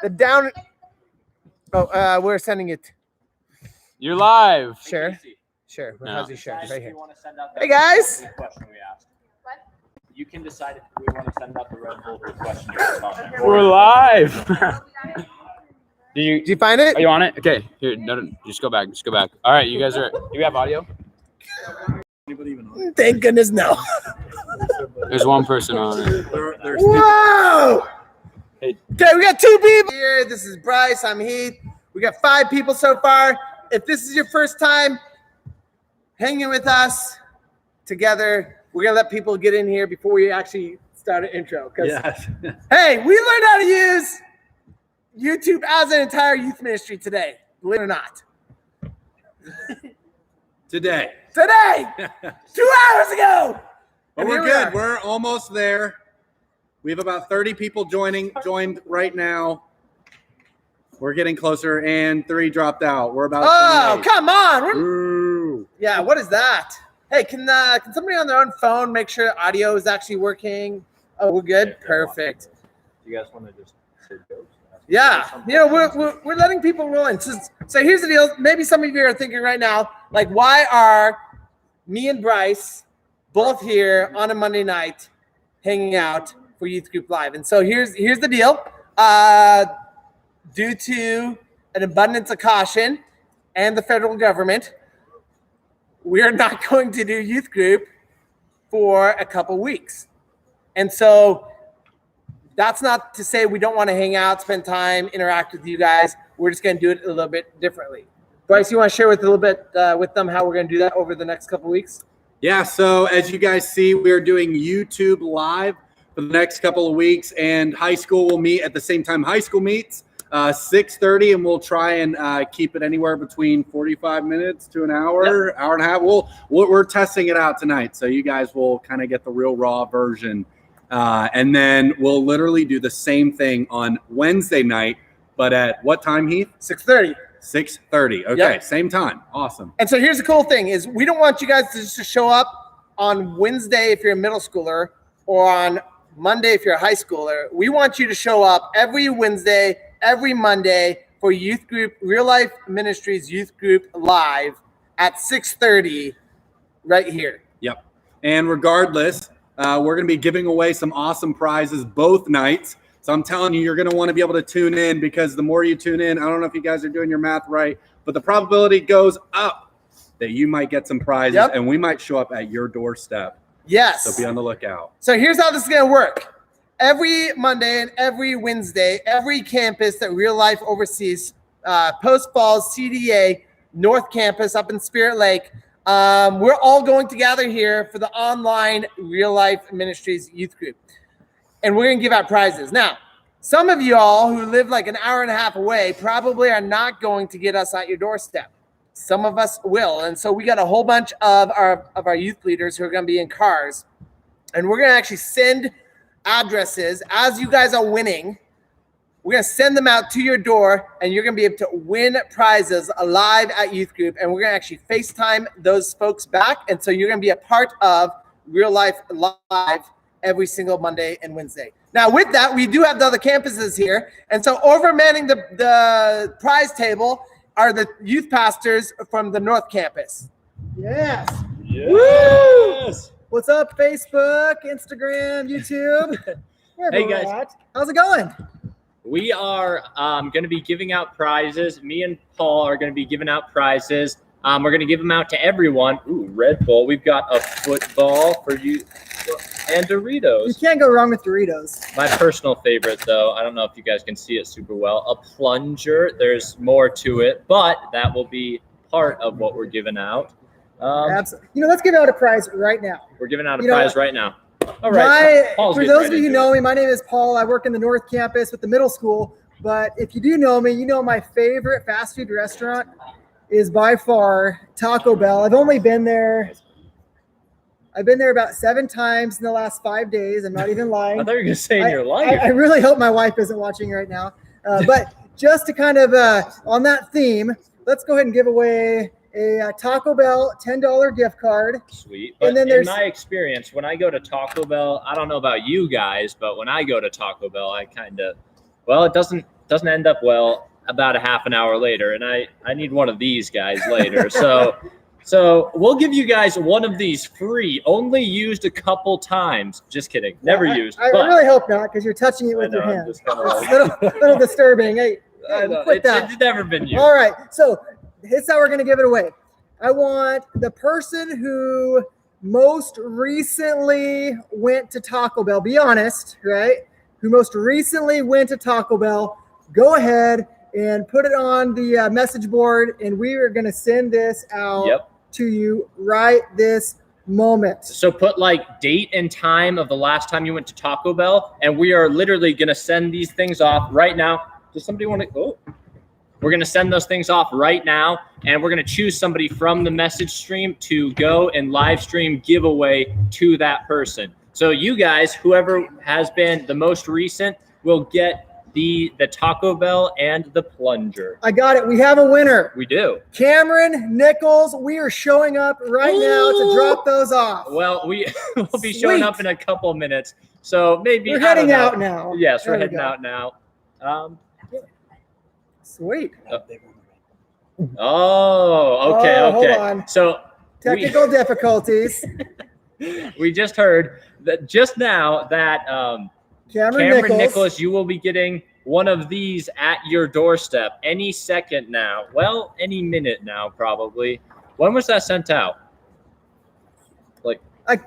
The down. Oh, we're sending it. You're live. Sure. No. How's he sharing? Right here. Hey guys. You can decide if we want to send out the red folder question. We're live. Do you find it? Are you on it? Okay. Here, no, just go back. All right, you guys are. Do we have audio? Thank goodness, no. There's one person on it. Whoa! Hey. Okay, we got 2 people here. This is Bryce. I'm Heath. We got 5 people so far. If this is your first time hanging with us together, we're gonna let people get in here before we actually start an intro. Yes. Hey, we learned how to use YouTube as an entire youth ministry today. Believe it or not. Today. 2 hours ago. But we're good. We're almost there. We have about 30 people joined right now. We're getting closer, and 3 dropped out. We're about 28. Come on. Ooh. Yeah, what is that? Hey, can somebody on their own phone make sure audio is actually working? Oh, we're good? Perfect. Do you guys want to just say jokes? Yeah, we're letting people roll in. So here's the deal. Maybe some of you are thinking right now, like, why are me and Bryce both here on a Monday night hanging out for Youth Group Live? And so here's the deal. Due to an abundance of caution and the federal government, we are not going to do Youth Group for a couple weeks. And so that's not to say we don't want to hang out, spend time, interact with you guys. We're just going to do it a little bit differently. Bryce, you want to share with a little bit with them how we're going to do that over the next couple weeks? Yeah, so as you guys see, we're doing YouTube Live for the next couple of weeks, and high school will meet at the same time high school meets, 6:30, and we'll try and keep it anywhere between 45 minutes to an hour, hour and a half. We're testing it out tonight, so you guys will kind of get the real raw version. And then we'll literally do the same thing on Wednesday night, but at what time, Heath? 6:30. 6:30. Okay, Yep. Same time. Awesome. And so here's the cool thing is we don't want you guys to just show up on Wednesday if you're a middle schooler or on Monday if you're a high schooler. We want you to show up every Wednesday, every Monday for Youth Group, Real Life Ministries Youth Group Live at 6:30 right here. Yep. And regardless, we're going to be giving away some awesome prizes both nights. So I'm telling you, you're going to want to be able to tune in, because the more you tune in, I don't know if you guys are doing your math right, but the probability goes up that you might get some prizes, and we might show up at your doorstep. Yes. So be on the lookout. So here's how this is going to work. Every Monday and every Wednesday, every campus that Real Life oversees, Post Falls, CDA, North Campus up in Spirit Lake, we're all going to gather here for the online Real Life Ministries Youth Group. And we're going to give out prizes. Now, some of you all who live like an hour and a half away probably are not going to get us at your doorstep. Some of us will. And so we got a whole bunch of our youth leaders who are going to be in cars. And we're going to actually send addresses as you guys are winning. We're going to send them out to your door, and you're going to be able to win prizes live at Youth Group. And we're going to actually FaceTime those folks back. And so you're going to be a part of Real Life Live every single Monday and Wednesday. Now, with that, we do have the other campuses here. And so over manning the prize table are the youth pastors from the North Campus. Yes. Woo! What's up, Facebook, Instagram, YouTube? Hey, guys. At. How's it going? We are going to be giving out prizes. Me and Paul are going to be giving out prizes. We're going to give them out to everyone. Ooh, Red Bull. We've got a football for you and Doritos. You can't go wrong with Doritos. My personal favorite, though, I don't know if you guys can see it super well, a plunger. There's more to it, but that will be part of what we're giving out. Absolutely. Let's give out a prize right now. We're giving out a prize right now. All right. For those of you who know me, my name is Paul. I work in the North Campus with the middle school. But if you do know me, you know my favorite fast food restaurant is by far Taco Bell. I've only been there. I've been there about 7 times in the last 5 days. I'm not even lying. I thought you were going to say in your life. I really hope my wife isn't watching right now. But just to kind of, on that theme, let's go ahead and give away a Taco Bell $10 gift card. Sweet. But in my experience, when I go to Taco Bell, I don't know about you guys, but when I go to Taco Bell, I kind of, well, it doesn't doesn't end up well about a half an hour later, and I need one of these guys later. So we'll give you guys one of these free, only used a couple times. Just kidding, never used. I really hope not, because you're touching it with your hand. Just kinda like, It's a little disturbing. Hey, quit that. it's never been used. All right, so here's how we're going to give it away. I want the person who most recently went to Taco Bell, be honest, right? Who most recently went to Taco Bell, go ahead and put it on the message board, and we are going to send this out to you right this moment. So put like date and time of the last time you went to Taco Bell, and we are literally going to send these things off right now. Does somebody want to go? We're going to send those things off right now, and we're going to choose somebody from the message stream to go and live stream giveaway to that person. So you guys, whoever has been the most recent, will get the Taco Bell and the plunger. I got it. We have a winner. We do. Cameron Nichols. We are showing up right now to drop those off. Well, we will be showing up in a couple minutes. So maybe we're heading out now. Yes, we're heading out now. Sweet. Oh, okay, okay. Hold on. So technical difficulties. We just heard that just now that Cameron Nichols, you will be getting one of these at your doorstep any second now. Well, any minute now, probably. When was that sent out? Like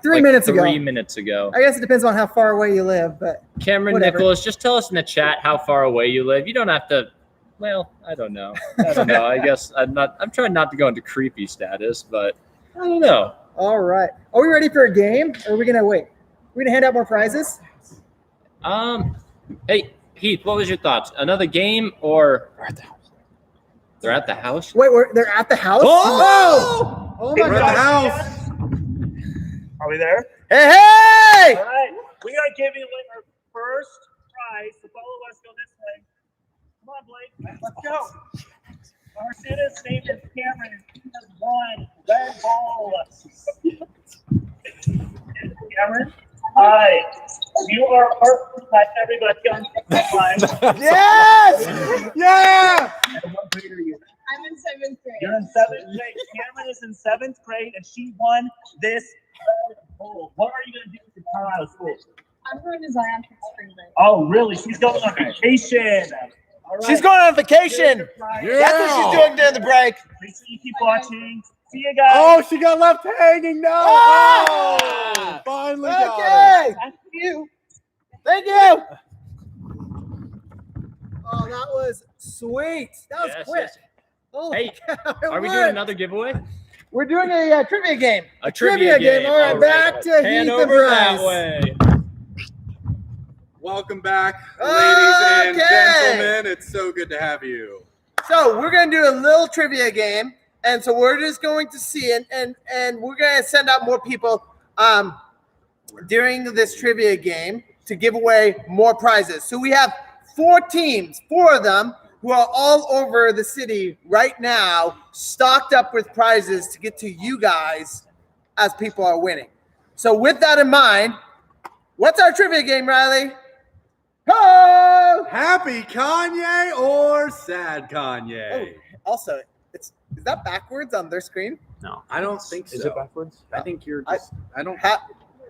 3 minutes ago. 3 minutes ago. I guess it depends on how far away you live, but Cameron Nichols, just tell us in the chat how far away you live. You don't have to. Well, I don't know. I guess I'm trying not to go into creepy status, but I don't know. All right. Are we ready for a game, or are we gonna wait? We're gonna hand out more prizes. Hey Heath, what was your thoughts? Another game or? They're at the house. Wait, they're at the house. Oh my God! God! At the house. Are we there? Hey! All right. We are giving away our first prize. So follow us. Go this way. Come on, Blake. Let's go. Our student's name is Cameron. He has won red ball. Cameron, hi. You are perfect. Everybody on the line. Yes! Yeah! And what grade are you? I'm in 7th grade. You're in 7th grade. Cameron is in 7th grade, and she won this red ball. What are you going to do with your car out of school? I'm going to Zion for spring break. Oh, really? She's going on vacation. All right. She's going on vacation. Here's your prize. Yeah. That's what she's doing during the break. Make sure you keep watching. See you guys. Oh, she got left hanging now. Ah! Finally got Okay. Thank you. Thank you. Oh, that was sweet. That was quick. Yes. Holy Hey, cow, it are we worked. doing another giveaway? We're doing a trivia game. A Trivia game. All right, back to Heath Hand and over that Bryce. way. Welcome back, ladies and Okay. gentlemen. It's so good to have you. So we're gonna do a little trivia game, and so we're just going to see it, and we're gonna send out more people during this trivia game to give away more prizes. So we have 4 teams, 4 of them, who are all over the city right now, stocked up with prizes to get to you guys as people are winning. So with that in mind, what's our trivia game, Riley? Ho! Happy Kanye or sad Kanye? Also, is that backwards on their screen? I don't think so. Is it backwards? I think you're just. I don't.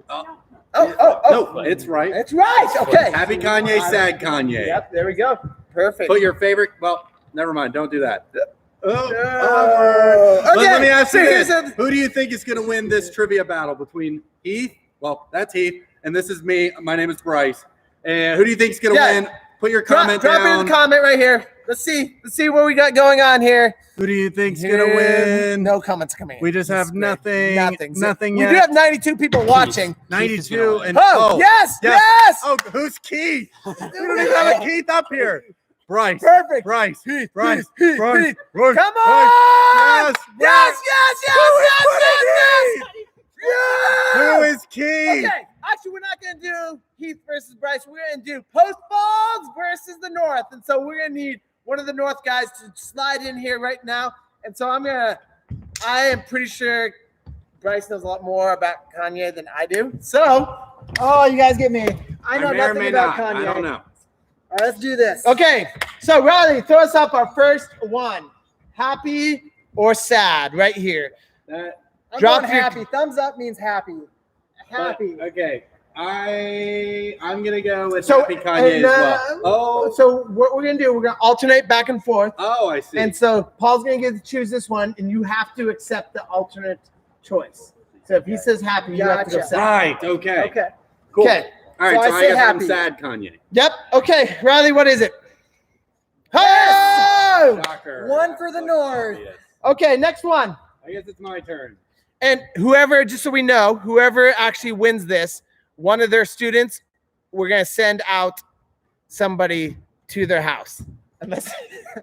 Oh, No, it's right. it's right. Okay. Happy Kanye, sad Kanye. Yep, there we go. Perfect. Put your favorite. Well, never mind. Don't do that. Oh. But let me ask you so this: here's who do you think is going to win this trivia battle between Heath? Well, that's Heath, and this is me. My name is Bryce. And who do you think is going to win? Put your comment drop down. in the comment right here. Let's see what we got going on here. Who do you think's going to win? No comments coming in. We just have This is nothing. great. Nothing We yet. do have 92 people watching. 92 and Oh, yes. Oh, who's Keith? We don't even have a Keith up here. Bryce. Perfect. Bryce. Heath, Bryce. Heath, Bryce. Heath. Bryce. Come Bryce. on. Yes. Yes. Who is Keith? Okay, actually, we're not going to do Heath versus Bryce. We're going to do Post Falls versus the North. And so we're going to need one of the North guys to slide in here right now. And so I am pretty sure Bryce knows a lot more about Kanye than I do. So, Oh, you guys get me. I know may or nothing may about not. Kanye. I don't know. All right, let's do this. Okay, so Riley, throw us up our first one. Happy or sad, right here. That, I'm Drop going your- happy. Thumbs up means happy. Happy. okay. I'm gonna go with So, Happy Kanye as well. Oh, So what we're gonna do, we're gonna alternate back and forth. oh, I see. And so Paul's gonna get to choose this one, and you have to accept the alternate choice. So if he says happy, you have to go Gotcha. sad. Right. Okay. Okay. Cool. Okay. All right. So So, I I say guess I'm happy. sad Kanye. Yep. Okay, Riley, what is it? Oh! Shocker. One for the That's North. obvious. Okay, next one. I guess it's my turn. And whoever, just so we know, whoever actually wins this, one of their students, we're gonna send out somebody to their house. Unless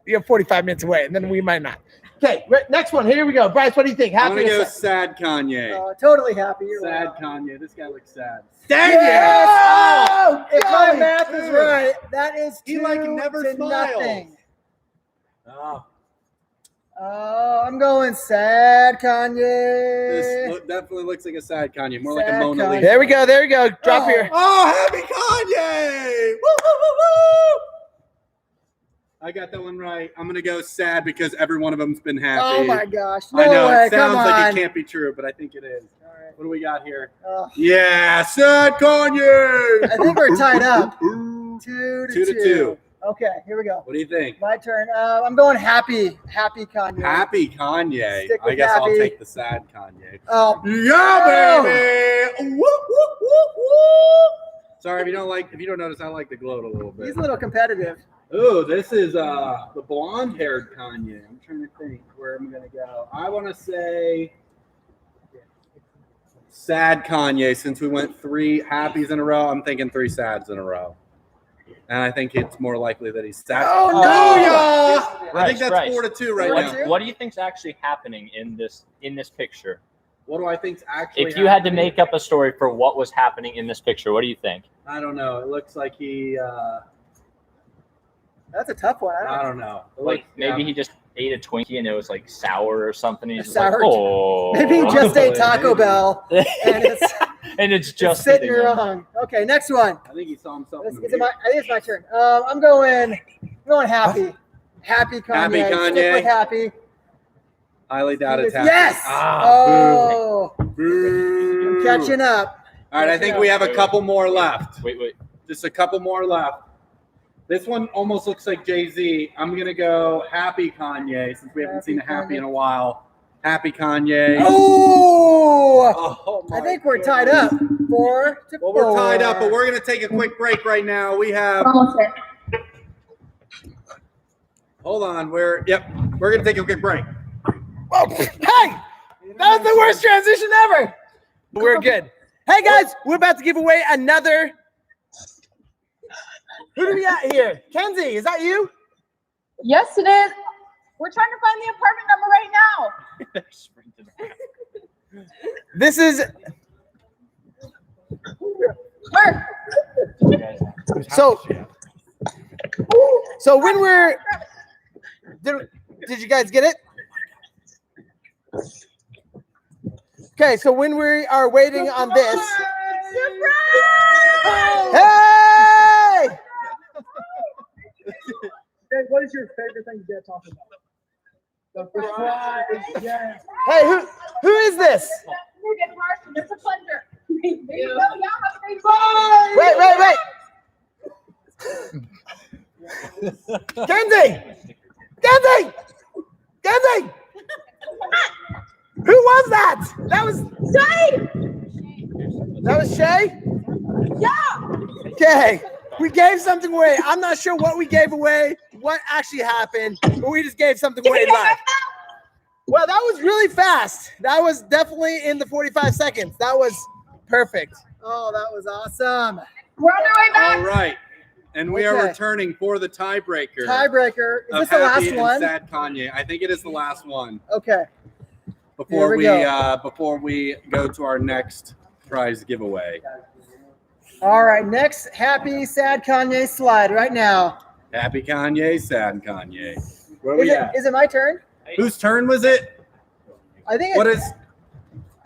you're 45 minutes away, and then we might not. Okay, next one. Here we go. Bryce, what do you think? I'm Happy gonna or go sad? sad Kanye. Totally happy. You're Sad right. Kanye. This guy looks sad. Dang Yes! it! Oh, if my golly. math is right, that is He, 2 like, never to smiles. nothing. Oh, Oh, I'm going sad this Kanye. definitely looks like a sad Kanye. More like a Sad Mona Kanye. Lisa. There we go. There we go. Drop Oh. here. Oh, Happy Kanye! Woo, woo, woo, woo! I got that one right. I'm gonna go sad because every one of them's been happy. Oh my gosh. No I know way. it sounds Come like on. it can't be true, but I think it is. All right. What do we got here? Oh, Yeah, sad Kanye. I think we're tied up. Two 2 to to 2. two. Okay, here we go. What do you think? My turn. I'm going happy. Happy Kanye. Happy Kanye. Stick I with guess I'll happy. take the sad Kanye. Oh, Yeah, baby. Whoop, whoop, whoop, whoop. Sorry if you don't notice, I like to gloat a little bit. he's a little competitive. Oh, this is the blonde-haired Kanye. I'm trying to think where I'm gonna go. I want to say sad Kanye. Since we went 3 happies in a row, I'm thinking 3 sads in a row, and I think it's more likely that he's sad. Oh, no! I Bryce, think that's Bryce. 4-2 right What- now. What do you think's actually happening in this picture? What do I think's actually? If you had to happening? make up a story for what was happening in this picture, what do you think? I don't know. It looks like he. That's a tough one. I don't know. It Like looks- maybe yeah. he just ate a Twinkie and it was like sour or something. He's just Sour- like, oh. Maybe he just ate Taco Maybe. Bell and it's, and it's it's just sitting hitting him. wrong. Okay, next one. I think he saw himself. In the I think mirror. it's my turn. I'm going happy. Happy Kanye. Happy Kanye. Stick with happy. Highly doubt it's Yes. happening. Ah, Oh, boo. I'm catching up. All right, I think we have a couple more left. Wait. Just a couple more left. This one almost looks like Jay-Z. I'm going to go Happy Kanye since we haven't Happy seen a happy Kanye. in a while. Happy Kanye. Oh, Oh, I my think we're tied up. 4 to 4. Well, we're tied up, but we're going to take a quick break right now. We have, hold on, we're going to take a quick break. Whoa. Hey, that was the worst transition ever. But we're good. Hey guys, we're about to give away another. Who do we got here? Kenzie, is that you? Yes, it is. We're trying to find the apartment number right now. This is Where? so when we're did you guys get it? Okay, so when we are waiting on this. Hey! What is your favorite thing Dad talks about? The surprise. Yes. Hey, who is this? It's a pleasure. Wait. Kenzie! Who was that? That was Shay? Yeah. Okay. We gave something away. I'm not sure what we gave away, what actually happened, but we just gave something away live. Well, that was really fast. That was definitely in the 45 seconds. That was perfect. Oh, that was awesome. We're on our way back. All right. And we are Okay. returning for the tiebreaker. Tiebreaker. Is of this the last Happy and one? Sad Kanye. I think it is the last one Okay. before Here we before we go to our next prize giveaway. All right. Next, happy, sad Kanye slide right now. Happy Kanye, Sad Kanye. Where are we at? Is it my turn? Whose turn was it? I think What it's, is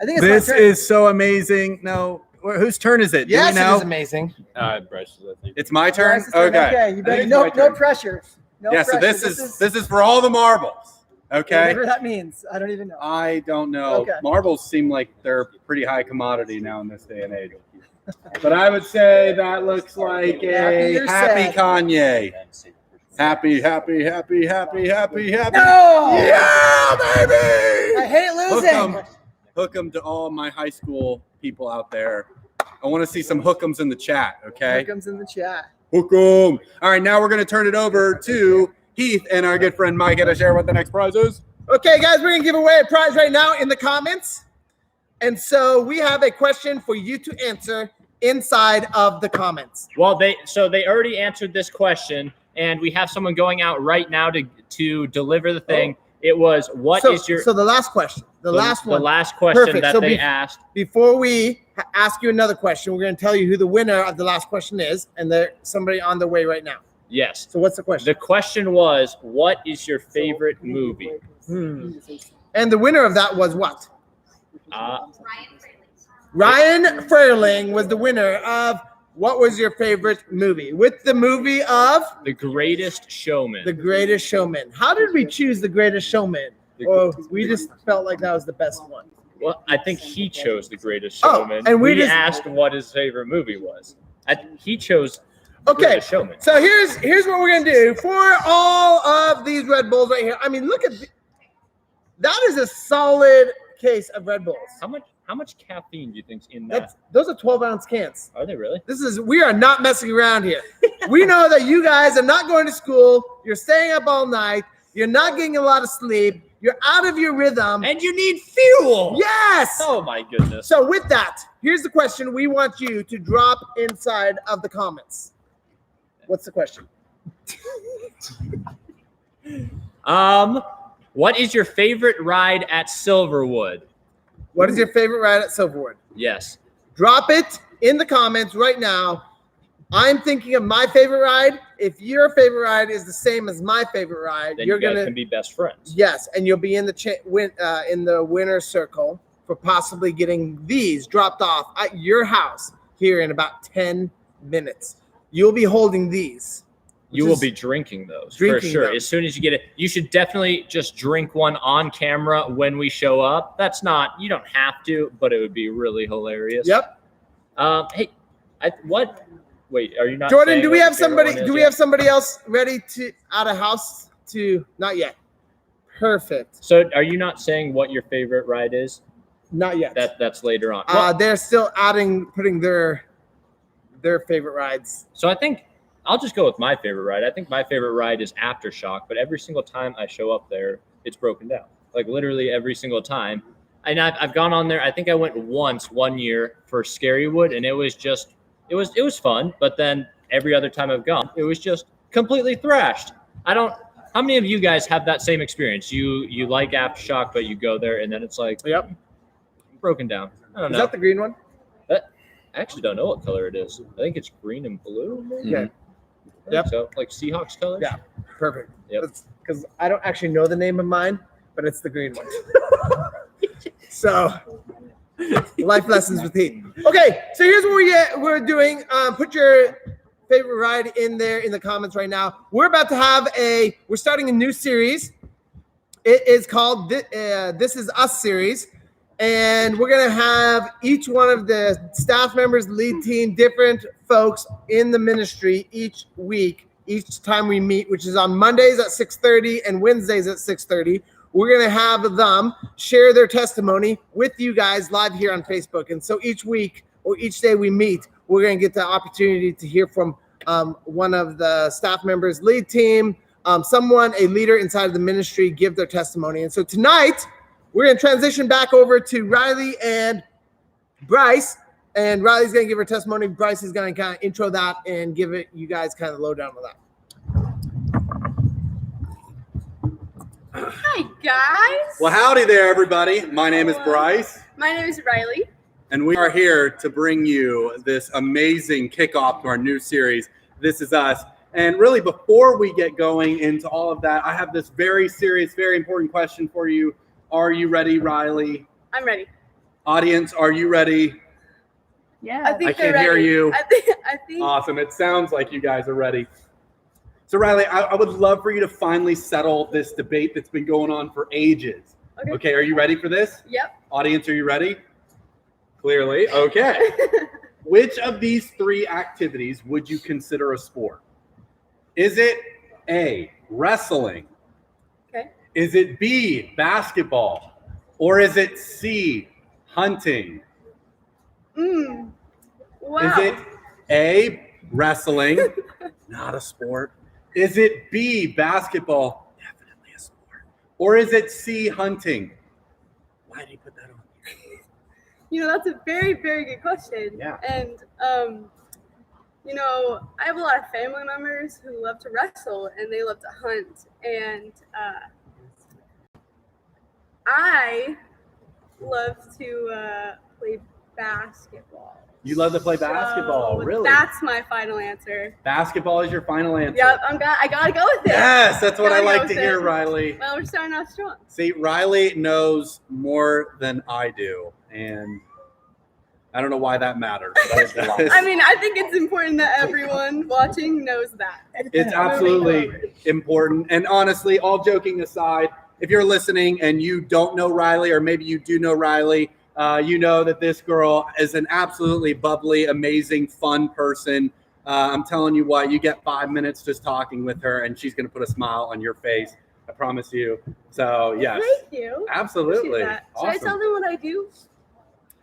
I think it's this? my turn. Is so amazing. No, Whose turn is it? Do Yes, we it know? is amazing. Bryce's, I think. It's my turn. Bryce's turn. Okay. You I better, think it's no my turn. pressure. No Yeah. pressure. So this is for all the marbles. Okay. Whatever that means. I don't even know. I don't know. Okay. Marbles seem like they're a pretty high commodity now in this day and age. But I would say that looks like a Happy or happy sad? Kanye. Happy. No! Yeah, baby! I hate losing. Hook 'em to all my high school people out there. I want to see some hook'ems in the chat, okay? Here comes in the chat. Hook 'em. All right, now we're going to turn it over to Heath and our good friend Mike to share what the next prize is. Okay, guys, we're gonna give away a prize right now in the comments. And so we have a question for you to answer inside of the comments. Well, they already answered this question, and we have someone going out right now to deliver the thing. It was So the last question, the last one. The last question Perfect. that So they asked. Before we ask you another question, we're going to tell you who the winner of the last question is, and there's somebody on the way right now. Yes. So what's the question? The question was, what is your favorite movie? And the winner of that was what? Uh, Ryan Frerling was the winner of what was your favorite movie? With the movie of The Greatest Showman. The Greatest Showman. How did we choose The Greatest Showman? Or we just felt like that was the best one? Well, I think he chose The Greatest Oh, Showman. and we we just- asked what his favorite movie was. He chose The Okay, Greatest Showman. so here's what we're gonna do for all of these Red Bulls right here. I mean, look at that is a solid case of Red Bulls. How much caffeine do you think's in that? Those are 12-ounce cans. Are they really? We are not messing around here. We know that you guys are not going to school. You're staying up all night. You're not getting a lot of sleep. You're out of your rhythm. And you need fuel. Yes. Oh my goodness. So with that, here's the question we want you to drop inside of the comments. What's the question? What is your favorite ride at Silverwood? What is your favorite ride at Silverwood? Yes. Drop it in the comments right now. I'm thinking of my favorite ride. If your favorite ride is the same as my favorite ride, Then you're you guys gonna can be best friends. yes, and you'll be in the winner's circle for possibly getting these dropped off at your house here in about 10 minutes. You'll be holding these. You will be drinking those for Drinking sure. them. As soon as you get it, you should definitely just drink one on camera when we show up. You don't have to, but it would be really hilarious. Yep. Hey, wait, are you not? Jordan, saying do we what have your favorite somebody? one is Do we yet? have somebody else ready to out of house to? Not yet. Perfect. So, are you not saying what your favorite ride is? Not yet. That's later on. Well, They're still putting their favorite rides. so I think I'll just go with my favorite ride. I think my favorite ride is Aftershock, but every single time I show up there, it's broken down. Like literally every single time. And I've gone on there. I think I went once one year for Scarywood, and it was fun. But then every other time I've gone, it was just completely thrashed. How many of you guys have that same experience? You like Aftershock, but you go there and then it's like Yep. broken down. I don't Is know. that the green one? I actually don't know what color it is. I think it's green and blue. Maybe? Okay. I think So like Seahawks colors. Yeah. Perfect. Yep. Because I don't actually know the name of mine, but it's the green one. So, life lessons with Heath. Okay, so here's what we're doing. Put your favorite ride in there in the comments right now. We're about to have we're starting a new series. It is called This Is Us series. And we're going to have each one of the staff members, lead team, different folks in the ministry each week, each time we meet, which is on Mondays at 6:30 and Wednesdays at 6:30. We're going to have them share their testimony with you guys live here on Facebook. And so each week or each day we meet, we're going to get the opportunity to hear from one of the staff members, lead team, a leader inside of the ministry, give their testimony. And so tonight, we're going to transition back over to Riley and Bryce. And Riley's going to give her testimony. Bryce is going to kind of intro that and give it you guys kind of the lowdown of that. Hi, guys. Well, howdy there, everybody. My name is Bryce, My name is Riley. and we are here to bring you this amazing kickoff to our new series, This Is Us. And really, before we get going into all of that, I have this very serious, very important question for you. Are you ready, Riley? I'm ready. Audience, are you ready? Yeah. I think I they're can't hear ready. you. I think Awesome. It sounds like you guys are ready. So Riley, I would love for you to finally settle this debate that's been going on for ages. Okay, are you ready for this? Yep. Audience, are you ready? Clearly. Okay. Which of these three activities would you consider a sport? Is it A, wrestling? Okay. Is it B, basketball? Or is it C, hunting? Wow. Is it A, wrestling? Not a sport. Is it B, basketball? Definitely a sport. Or is it C, hunting? Why did he put that on? That's a very, very good question. Yeah. And I have a lot of family members who love to wrestle and they love to hunt. And I love to play basketball. You love to play basketball, So really? That's my final answer. Basketball is your final answer. Yep, I gotta go with it. Yes, that's what I Gotta go like to with hear, it. Riley. Well, we're starting off strong. See, Riley knows more than I do, and I don't know why that matters. But it does. I mean, I think it's important that everyone watching knows that. It's absolutely important. And honestly, all joking aside, if you're listening and you don't know Riley, or maybe you do know Riley, you know that this girl is an absolutely bubbly, amazing, fun person. I'm telling you what, you get 5 minutes just talking with her, and she's going to put a smile on your face. I promise you. So, yes. Thank you. Absolutely. Appreciate that. Should Awesome. I tell them what I do?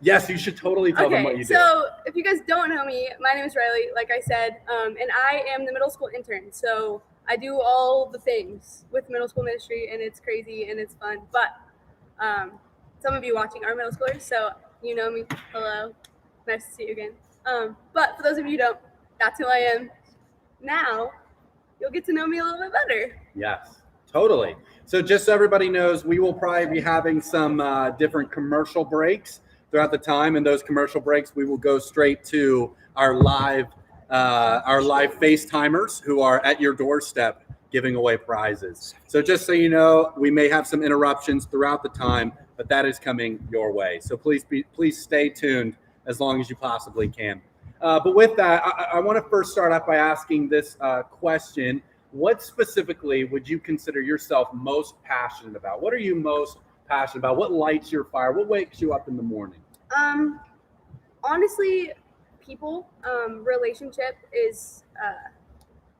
Yes, you should totally tell them what you do. So if you guys don't know me, my name is Riley, like I said, and I am the middle school intern. So I do all the things with middle school ministry, and it's crazy and it's fun. But some of you watching are middle schoolers, so you know me. Hello, nice to see you again. But for those of you who don't, that's who I am. Now you'll get to know me a little bit better. Yes, totally. So just so everybody knows, we will probably be having some different commercial breaks throughout the time. And those commercial breaks, we will go straight to our live FaceTimers who are at your doorstep giving away prizes. So just so you know, we may have some interruptions throughout the time, but that is coming your way. So please stay tuned as long as you possibly can. But with that, I want to first start off by asking this question. What specifically would you consider yourself most passionate about? What are you most passionate about? What lights your fire? What wakes you up in the morning? Honestly, people, relationship is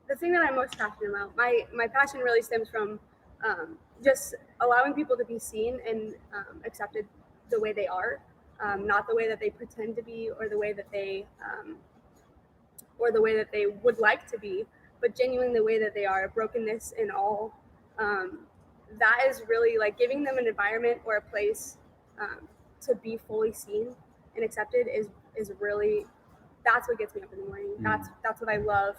the thing that I'm most passionate about. My passion really stems from just allowing people to be seen and accepted the way they are, not the way that they pretend to be or the way that they would like to be, but genuinely the way that they are, brokenness and all. That is really like giving them an environment or a place to be fully seen and accepted is really, that's what gets me up in the morning. That's what I love.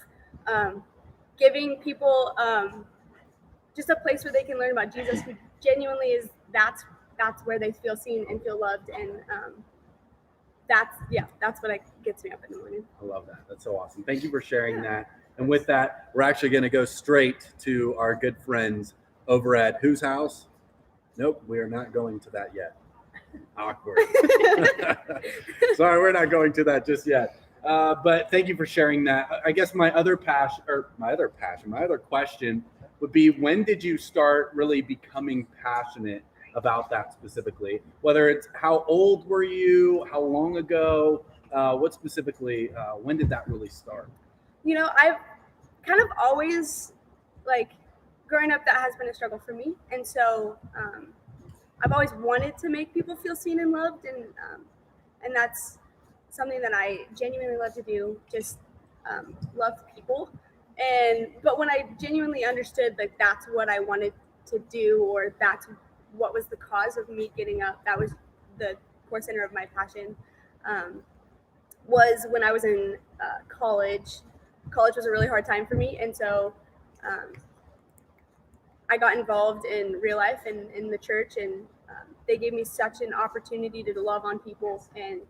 Giving people just a place where they can learn about Jesus, who genuinely is, that's where they feel seen and feel loved. And that's what gets me up in the morning. I love that. That's so awesome. Thank you for sharing that. And with that, we're actually going to go straight to our good friends over at whose house? Nope, we are not going to that yet. Awkward. Sorry, we're not going to that just yet. But thank you for sharing that. I guess my other question would be, when did you start really becoming passionate about that specifically? Whether it's how old were you, how long ago, what specifically, when did that really start? I've kind of always, growing up, that has been a struggle for me. And so I've always wanted to make people feel seen and loved. And that's something that I genuinely love to do, just love people. But when I genuinely understood that that's what I wanted to do, or that's what was the cause of me getting up, that was the core center of my passion, was when I was in college. College was a really hard time for me, and so I got involved in real life and in the church, and they gave me such an opportunity to love on people and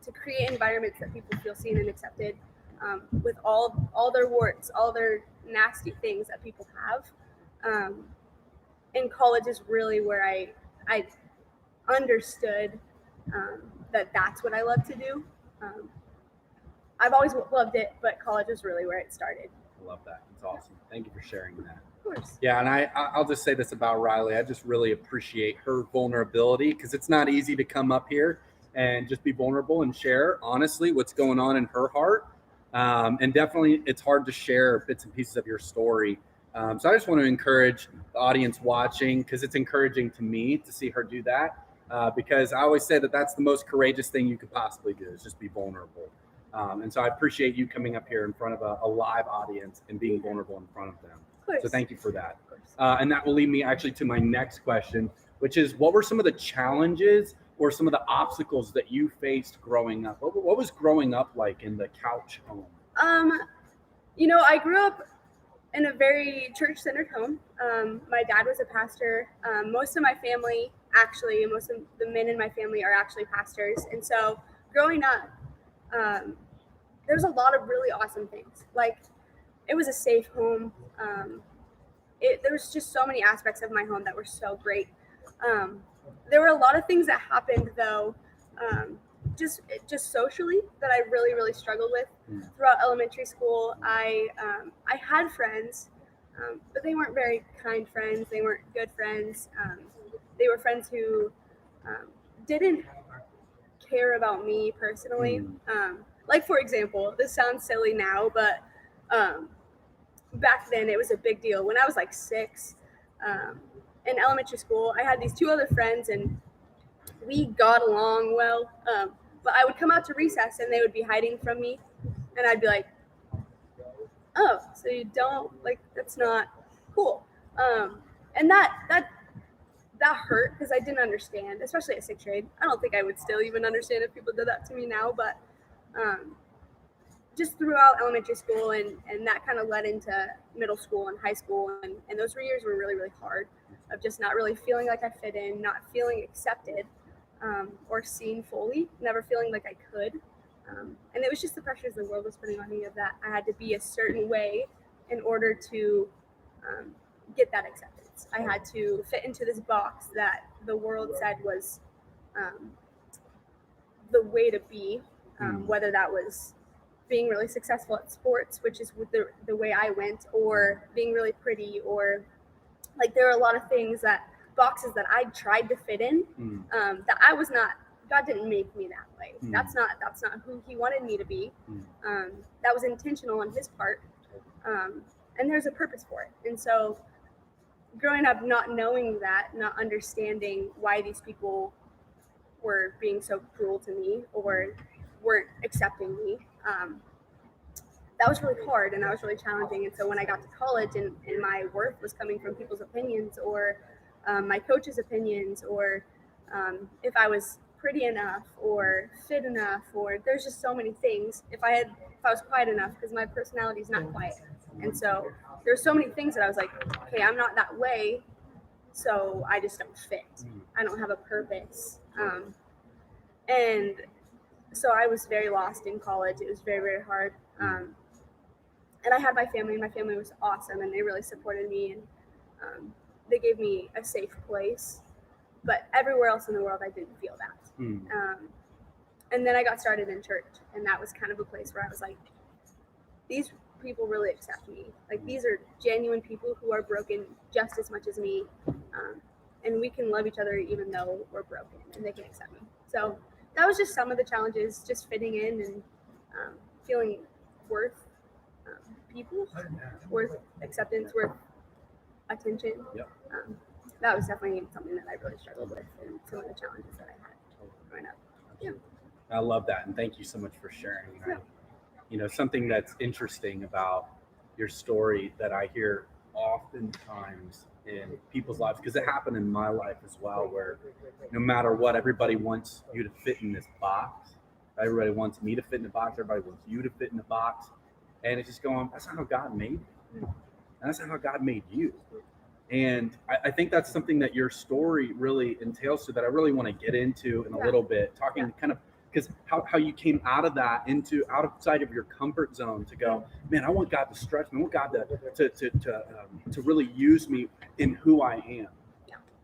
to create environments that people feel seen and accepted, with all their warts, all their nasty things that people have. And college is really where I understood that that's what I love to do. I've always loved it, but college was really where it started. I love that. It's awesome. Thank you for sharing that. Of course. Yeah, and I'll just say this about Riley. I just really appreciate her vulnerability, because it's not easy to come up here and just be vulnerable and share honestly what's going on in her heart. And definitely it's hard to share bits and pieces of your story. So I just want to encourage the audience watching, because it's encouraging to me to see her do that, because I always say that that's the most courageous thing you could possibly do, is just be vulnerable. And so I appreciate you coming up here in front of a live audience and being vulnerable in front of them. So thank you for that. And that will lead me actually to my next question, which is, what were some of the challenges or some of the obstacles that you faced growing up? What was growing up like in the couch home? I grew up in a very church-centered home. My dad was a pastor. Most of my family, actually, most of the men in my family are actually pastors. And so growing up, there's a lot of really awesome things. Like, it was a safe home. There was just so many aspects of my home that were so great. There were a lot of things that happened, though, just socially, that I really, really struggled with throughout elementary school. I had friends, but they weren't very kind friends. They weren't good friends. They were friends who didn't care about me personally. Like, for example, this sounds silly now, but back then it was a big deal. When I was like 6, in elementary school, I had these 2 other friends, and we got along well. But I would come out to recess, and they would be hiding from me, and I'd be like, "Oh, so you don't like? That's not cool." And that hurt, because I didn't understand, especially at 6th grade. I don't think I would still even understand if people did that to me now, but just throughout elementary school, and that kind of led into middle school and high school, and those 3 years were really, really hard, of just not really feeling like I fit in, not feeling accepted or seen fully, never feeling like I could. And it was just the pressures the world was putting on me, of that I had to be a certain way in order to get that acceptance. I had to fit into this box that the world said was the way to be, whether that was being really successful at sports, which is the way I went, or being really pretty, or like, there are a lot of things, boxes that I tried to fit in, that I was not. God didn't make me that way. That's not who He wanted me to be. That was intentional on His part, and there's a purpose for it. And so, growing up not knowing that, not understanding why these people were being so cruel to me or weren't accepting me, that was really hard, and that was really challenging. And so when I got to college, and my worth was coming from people's opinions, or my coach's opinions, or if I was pretty enough or fit enough, or there's just so many things. If I was quiet enough, because my personality is not quiet. And so there's so many things that I was like, okay, I'm not that way, so I just don't fit. I don't have a purpose. And so I was very lost in college. It was very, very hard. And I had my family, and my family was awesome, and they really supported me, and they gave me a safe place. But everywhere else in the world, I didn't feel that. And then I got started in church, and that was kind of a place where I was like, these people really accept me. Like, these are genuine people who are broken just as much as me. And we can love each other even though we're broken, and they can accept me. So that was just some of the challenges, just fitting in and feeling worth people, worth acceptance, worth attention. That was definitely something that I really struggled with, and some of the challenges that I had growing up. Yeah. I love that, and thank you so much for sharing. Something that's interesting about your story that I hear oftentimes in people's lives, because it happened in my life as well, where no matter what, everybody wants you to fit in this box. Everybody wants me to fit in the box. Everybody wants you to fit in the box. And it's just going, that's not how God made you. That's not how God made you. And I think that's something that your story really entails, so that I really want to get into in a little bit, talking kind of, because how you came out of that into outside of your comfort zone to go, man, I want God to stretch me. I want God to really use me in who I am.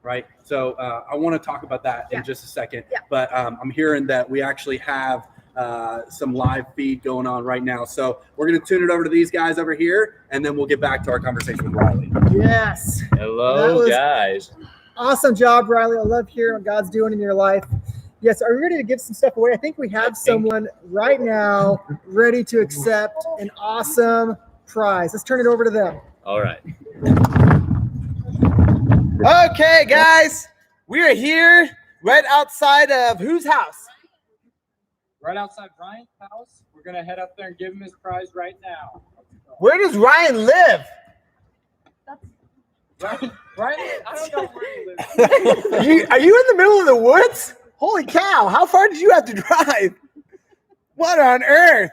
Right. So I want to talk about that in just a second. But I'm hearing that we actually have some live feed going on right now. So we're going to tune it over to these guys over here, and then we'll get back to our conversation with Riley. Yes. That Hello, was- guys. Awesome job, Riley. I love hearing what God's doing in your life. Yes, are we ready to give some stuff away? I think we have someone right now ready to accept an awesome prize. Let's turn it over to them. All right. Okay, guys, we are here right outside of whose house? Right outside Ryan's house. We're going to head up there and give him his prize right now. Where does Ryan live? Ryan, I don't know where he lives. Are you in the middle of the woods? Holy cow, how far did you have to drive? What on earth?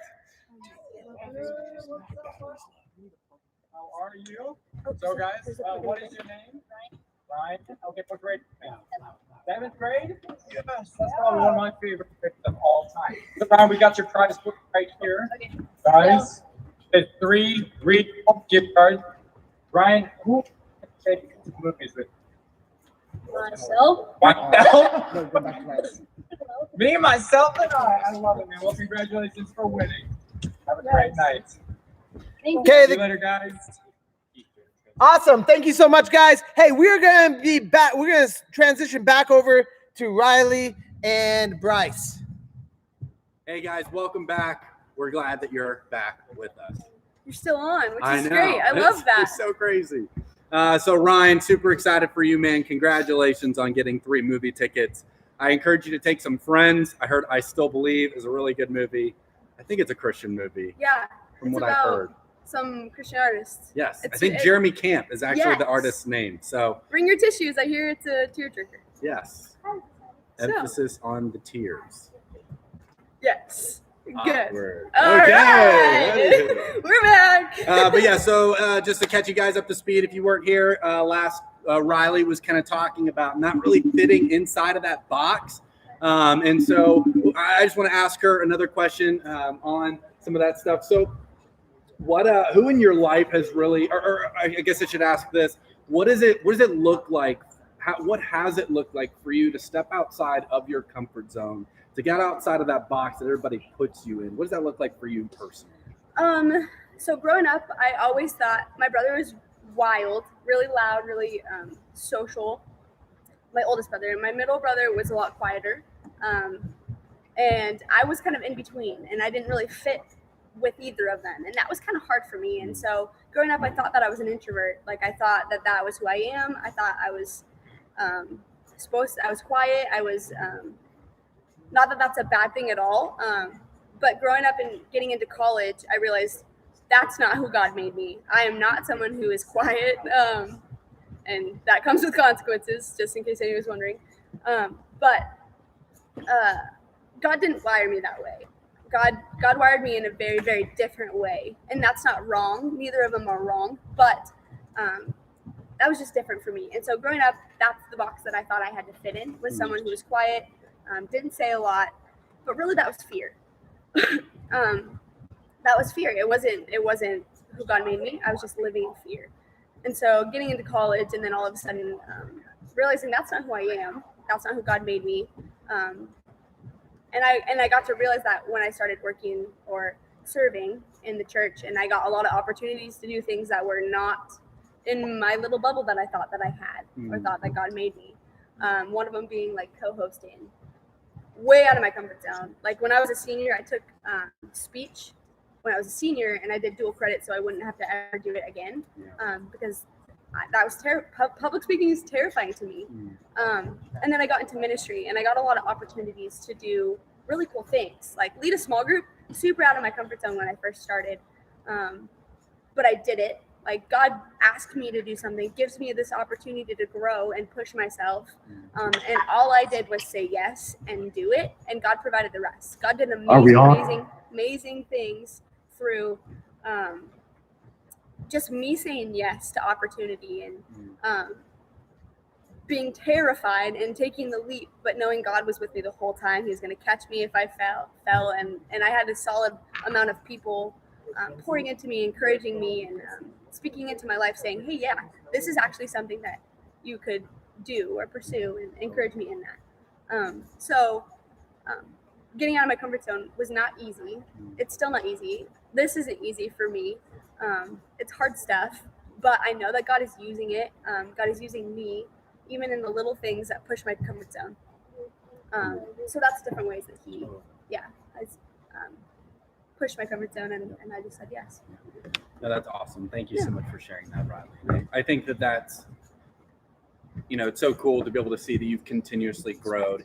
How are you? So, guys, what is your name? Ryan. Okay, what grade? 7th grade? Yes, that's probably one of my favorite grades of all time. So, Ryan, we got your prize book right here. Guys, there's 3 gift cards. Ryan, who take movies with? Myself. Myself? Me, myself, and I love it, man. Well, congratulations for winning. Have a great night. Okay, See you later, guys. awesome. Thank you so much, guys. Hey, we're going to be back. We're going to transition back over to Riley and Bryce. Hey guys, welcome back. We're glad that you're back with us. You're still on, which I is know. great. I love that. It's so crazy. So Ryan, super excited for you, man. Congratulations on getting 3 movie tickets. I encourage you to take some friends. I heard I Still Believe is a really good movie. I think it's a Christian movie. Yeah. From it's what I've about heard. Some Christian artists. Yes. I It's- think it- Jeremy Camp is actually the Yes. artist's name. So Bring your tissues. I hear it's a tearjerker. yes. So. Emphasis on the tears. Yes. Good. Awkward. All Okay. right. We're back. But yeah, so just to catch you guys up to speed, if you weren't here last, Riley was kind of talking about not really fitting inside of that box. And so I just want to ask her another question on some of that stuff. So what, who in your life has really, or I guess I should ask this, what does it look like? What has it looked like for you to step outside of your comfort zone, to get outside of that box that everybody puts you in? What does that look like for you personally? So growing up, I always thought my brother was wild, really loud, really social. My oldest brother, and my middle brother was a lot quieter. And I was kind of in between, and I didn't really fit with either of them. And that was kind of hard for me. And so growing up, I thought that I was an introvert. Like I thought that was who I am. I thought I was I was quiet. I was, not that that's a bad thing at all. But growing up and getting into college, I realized that's not who God made me. I am not someone who is quiet. And that comes with consequences, just in case anyone was wondering. But God didn't wire me that way. God wired me in a very, very different way. And that's not wrong. Neither of them are wrong. But that was just different for me. And so growing up, that's the box that I thought I had to fit in, with someone who was quiet, didn't say a lot. But really, that was fear. That was fear. It wasn't who God made me. I was just living in fear. And so getting into college and then all of a sudden realizing that's not who I am. That's not who God made me. And I got to realize that when I started working or serving in the church, and I got a lot of opportunities to do things that were not in my little bubble that I thought that I had or thought that God made me. One of them being like co-hosting, way out of my comfort zone. Like when I was a senior, I took speech when I was a senior, and I did dual credit so I wouldn't have to ever do it again, because that was public speaking is terrifying to me. And then I got into ministry, and I got a lot of opportunities to do really cool things, like lead a small group. Super out of my comfort zone when I first started, but I did it. Like God asked me to do something, gives me this opportunity to grow and push myself, and all I did was say yes and do it, and God provided the rest. God did amazing things through just me saying yes to opportunity and being terrified and taking the leap, but knowing God was with me the whole time. He was going to catch me if I fell, and I had a solid amount of people pouring into me, encouraging me, and speaking into my life, saying, hey, yeah, this is actually something that you could do or pursue, and encourage me in that. So getting out of my comfort zone was not easy. It's still not easy. This isn't easy for me. It's hard stuff, but I know that God is using it. God is using me, even in the little things that push my comfort zone. So that's different ways that He, has pushed my comfort zone, and I just said yes. No, that's awesome. Thank you so much for sharing that, Riley. I think that's, it's so cool to be able to see that you've continuously grown.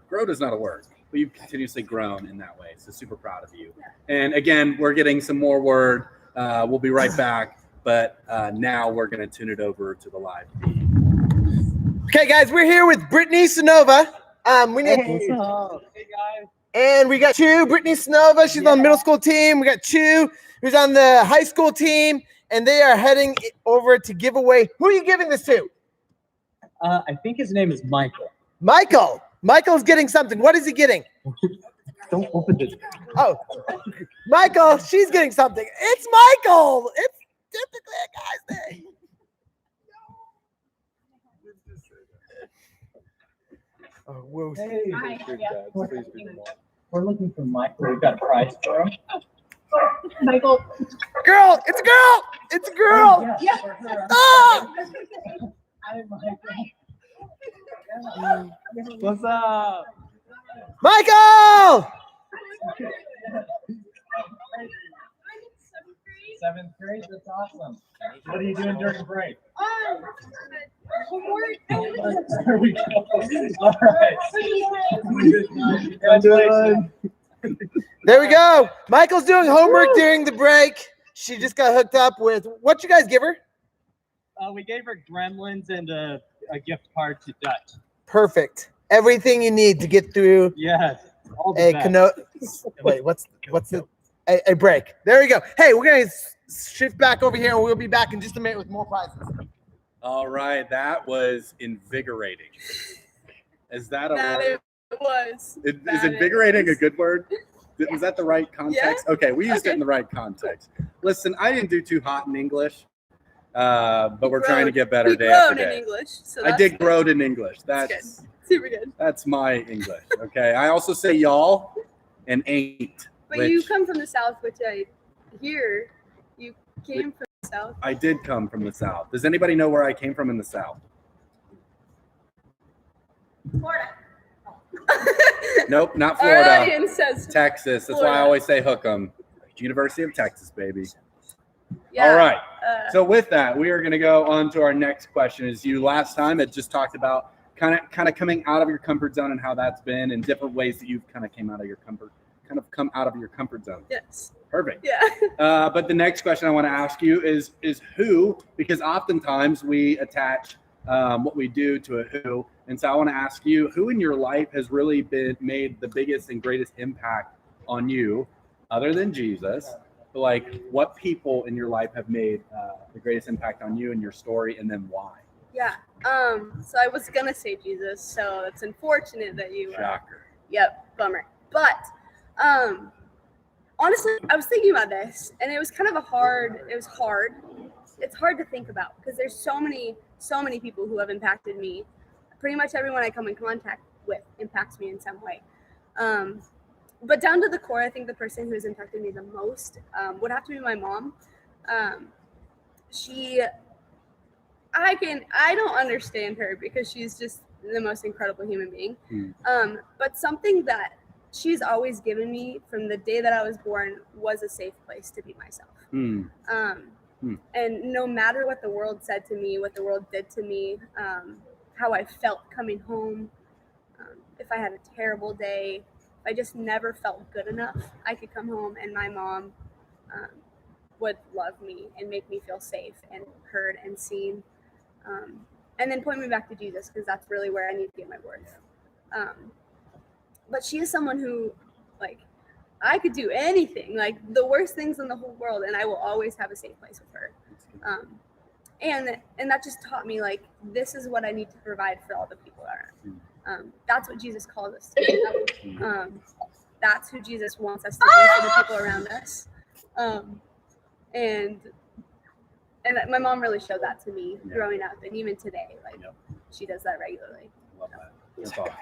Growed is not a word, but you've continuously grown in that way. So super proud of you. Yeah. And again, we're getting some more word. We'll be right back, but now we're going to tune it over to the live feed. Okay, guys, we're here with Brittany Sonova. Hey guys. And we got Chu, Brittany Sonova. She's on the middle school team. We got Chu, who's on the high school team, and they are heading over to give away. Who are you giving this to? I think his name is Michael. Michael. Michael's getting something. What is he getting? Don't open this. Oh, Michael, she's getting something. It's Michael. It's typically a guy's name. Oh, whoa. Hey, we're looking for Michael. We've got a prize for him. Michael. Girl, it's a girl. It's a girl. Yeah. Oh! Hi, Michael. What's up? Michael! Seventh grade? That's awesome. What are you doing during break? There we go. All right. Congratulations. There we go. Michael's doing homework during the break. She just got hooked up with, what you guys give her? We gave her Gremlins and a gift card to Dutch. Perfect. Everything you need to get through Yes. All the best. Wait, what's a break? There we go. Hey, we're gonna shift back over here, and we'll be back in just a minute with more prizes. All right, that was invigorating. Is that a word? It was. Is invigorating a good word? Was that the right context? Yeah. Okay, we used it in the right context. Listen, I didn't do too hot in English, but we're trying to get better day after day. In English, so I did grow in English. That's good. Super good. That's my English. Okay, I also say y'all and ain't. But you come from the South, which I hear you came from the South. I did come from the South. Does anybody know where I came from in the South? Florida. Nope, not Our Florida. audience says Texas. That's Florida. why I always say hook 'em. University of Texas, baby. Yeah. All right. So with that, we are going to go on to our next question. As you last time had just talked about kind of coming out of your comfort zone and how that's been, and different ways that you've come out of your comfort zone. Yes. Perfect. Yeah. But the next question I want to ask you is who, because oftentimes we attach what we do to a who. And so I want to ask you, who in your life has really made the biggest and greatest impact on you, other than Jesus? Like, what people in your life have made the greatest impact on you and your story, and then why? Yeah. So I was gonna say Jesus, so it's unfortunate that you. Shocker. Yep. Bummer. But honestly, I was thinking about this, and it was kind of hard. It's hard to think about because there's so many people who have impacted me. Pretty much everyone I come in contact with impacts me in some way. But down to the core, I think the person who has impacted me the most would have to be my mom. I don't understand her because she's just the most incredible human being. But something that she's always given me from the day that I was born was a safe place to be myself. And no matter what the world said to me, what the world did to me, how I felt coming home, if I had a terrible day, if I just never felt good enough, I could come home and my mom would love me and make me feel safe and heard and seen. And then point me back to Jesus, because that's really where I need to get my worth. But she is someone who, like, I could do anything, like the worst things in the whole world, and I will always have a safe place with her. And that just taught me, like, this is what I need to provide for all the people around. That's what Jesus calls us to do. That's who Jesus wants us to be for the people around us. And my mom really showed that to me growing up, and even today, like she does that regularly. Love that. That's awesome.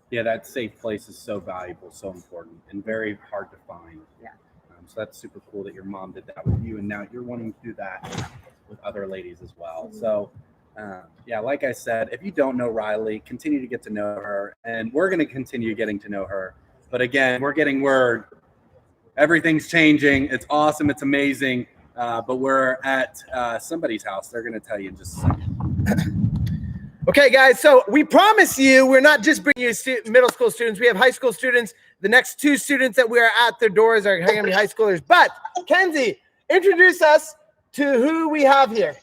Yeah, that safe place is so valuable, so important, and very hard to find. Yeah. So that's super cool that your mom did that with you, and now you're wanting to do that with other ladies as well. So, yeah, like I said, if you don't know Riley, continue to get to know her, and we're going to continue getting to know her. But again, we're getting word. Everything's changing. It's awesome. It's amazing. But we're at somebody's house. They're going to tell you in just a second. Okay, guys, so we promise you we're not just bringing you middle school students. We have high school students. The next 2 students that we are at their doors are going to be high schoolers. But, Kenzie, introduce us to who we have here.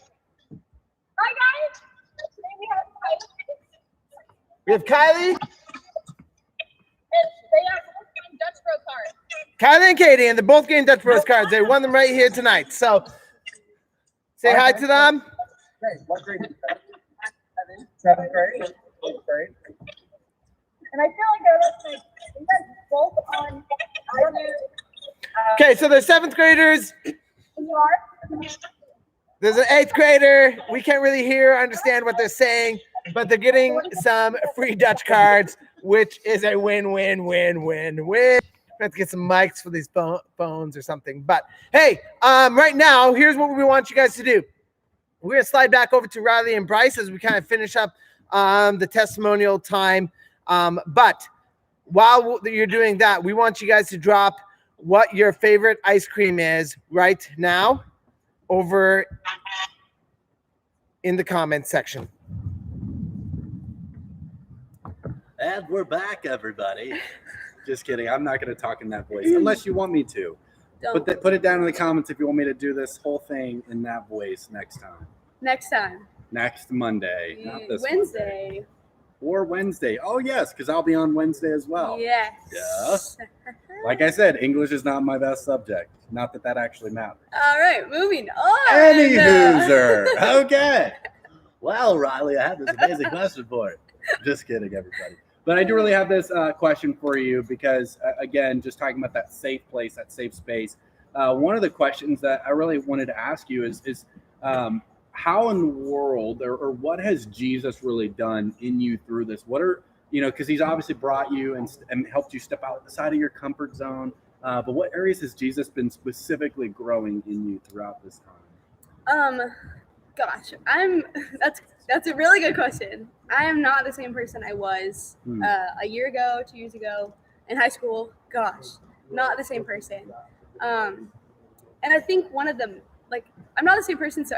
Hi, guys. Today We have Kylie. And they are both getting Dutch Bro cards. Kylie and Katie, and they're both getting Dutch Bros cards. They won them right here tonight. So, say hi to them. Great. What grade is that? 7th grade. 8th grade. And I feel like they're you guys both on. Okay, so they're 7th graders. You are. There's an 8th grader. We can't really hear or understand what they're saying, but they're getting some free Dutch cards, which is a win-win-win-win-win. We have to get some mics for these phones or something. But hey, right now, here's what we want you guys to do. We're gonna slide back over to Riley and Bryce as we kind of finish up the testimonial time. But while you're doing that, we want you guys to drop what your favorite ice cream is right now over in the comments section. And we're back, everybody. Just kidding. I'm not going to talk in that voice unless you want me to. Put it down in the comments if you want me to do this whole thing in that voice next time. Next time. Next Monday. Not this Wednesday. Monday. Or Wednesday. Oh, yes, because I'll be on Wednesday as well. Yes. Yeah. Like I said, English is not my best subject. Not that that actually matters. All right, moving on. Any hooser. Okay. Well, Riley, I have this amazing question for you. Just kidding, everybody. But I do really have this question for you because, again, just talking about that safe place, that safe space. One of the questions that I really wanted to ask you is how in the world or what has Jesus really done in you through this? What are, because he's obviously brought you and helped you step outside of your comfort zone. But what areas has Jesus been specifically growing in you throughout this time? Gosh, that's a really good question. I am not the same person I was a year ago, 2 years ago in high school. Gosh, not the same person. And I think one of them, I'm not the same person, so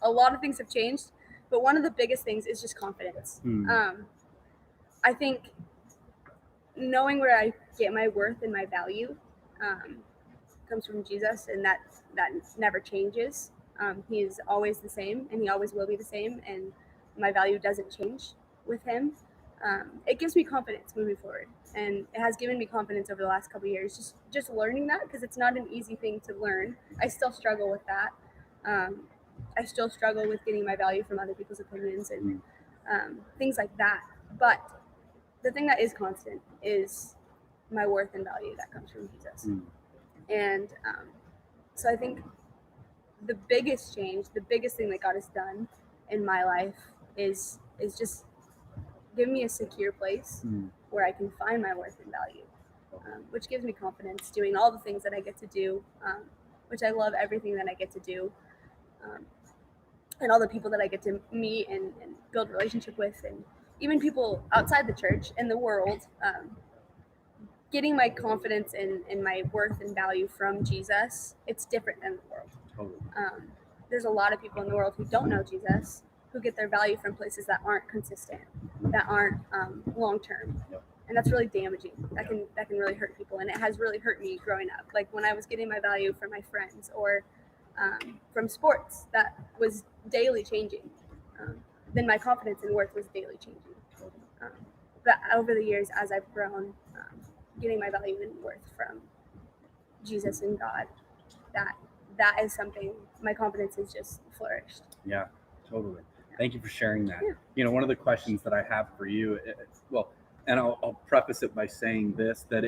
a lot of things have changed, but one of the biggest things is just confidence. I think knowing where I get my worth and my value comes from Jesus, and that never changes. He is always the same, and he always will be the same, and my value doesn't change with him. It gives me confidence moving forward, and it has given me confidence over the last couple of years, just learning that, because it's not an easy thing to learn. I still struggle with that. I still struggle with getting my value from other people's opinions and things like that. But the thing that is constant is my worth and value that comes from Jesus. And so I think the biggest change, the biggest thing that God has done in my life is just give me a secure place where I can find my worth and value, which gives me confidence doing all the things that I get to do, which I love everything that I get to do, and all the people that I get to meet and build a relationship with, and even people outside the church and the world. Getting my confidence and my worth and value from Jesus, it's different than the world. Totally. There's a lot of people in the world who don't know Jesus, who get their value from places that aren't consistent, that aren't long-term. And that's really damaging. That can really hurt people. And it has really hurt me growing up. Like when I was getting my value from my friends or from sports, that was daily changing. Then my confidence and worth was daily changing. But over the years, as I've grown, getting my value and worth from Jesus and God, that is something, my confidence has just flourished. Yeah, totally. Thank you for sharing that. Yeah. One of the questions that I have for you, and I'll preface it by saying this, that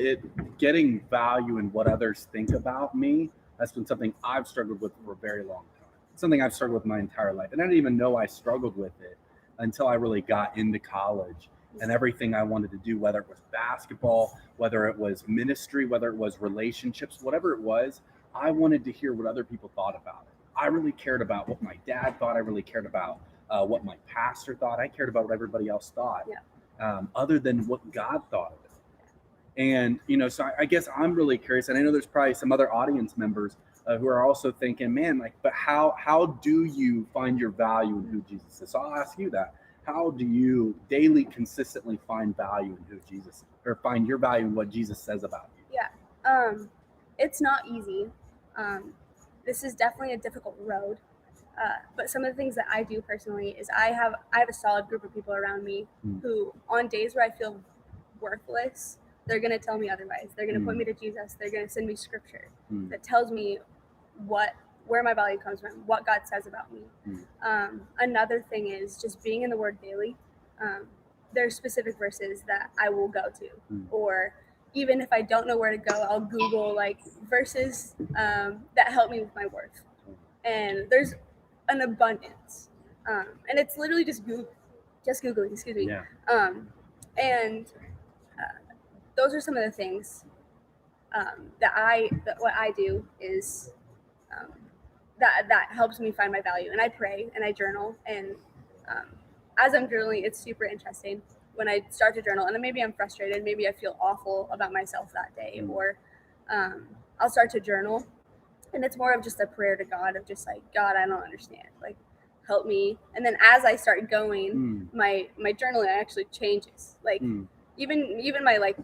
getting value in what others think about me, that's been something I've struggled with for a very long time. It's something I've struggled with my entire life. And I didn't even know I struggled with it until I really got into college. and everything I wanted to do, whether it was basketball, whether it was ministry, whether it was relationships, whatever it was, I wanted to hear what other people thought about it. I really cared about what my dad thought. I really cared about what my pastor thought. I cared about what everybody else thought, other than what God thought of it. And, so I guess I'm really curious, and I know there's probably some other audience members who are also thinking, man, but how do you find your value in who Jesus is? So I'll ask you that. How do you daily, consistently find value in who Jesus, or find your value in what Jesus says about you? Yeah. It's not easy. This is definitely a difficult road. But some of the things that I do personally is I have a solid group of people around me who, on days where I feel worthless, they're going to tell me otherwise. They're going to point me to Jesus. They're going to send me scripture that tells me where my value comes from, what God says about me. Another thing is just being in the Word daily. There's specific verses that I will go to, or even if I don't know where to go, I'll Google verses that help me with my worth. And there's an abundance, and it's literally just Googling. Excuse me. Yeah. And those are some of the things that what I do is that helps me find my value. And I pray and I journal. And as I'm journaling, it's super interesting when I start to journal. And then maybe I'm frustrated. Maybe I feel awful about myself that day. Or I'll start to journal. And it's more of just a prayer to God of just God, I don't understand. Help me. And then as I start going, my journaling actually changes. Even my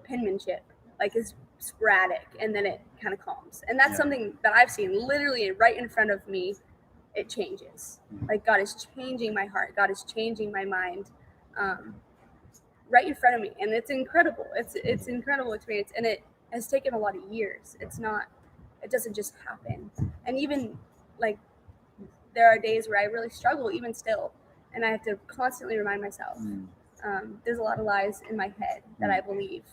penmanship is sporadic, and then it kind of calms. And that's something that I've seen literally right in front of me. It changes. God is changing my heart. God is changing my mind, right in front of me. And it's incredible. It's an incredible experience. And it has taken a lot of years. It doesn't just happen. And even there are days where I really struggle even still. And I have to constantly remind myself, there's a lot of lies in my head that I believe.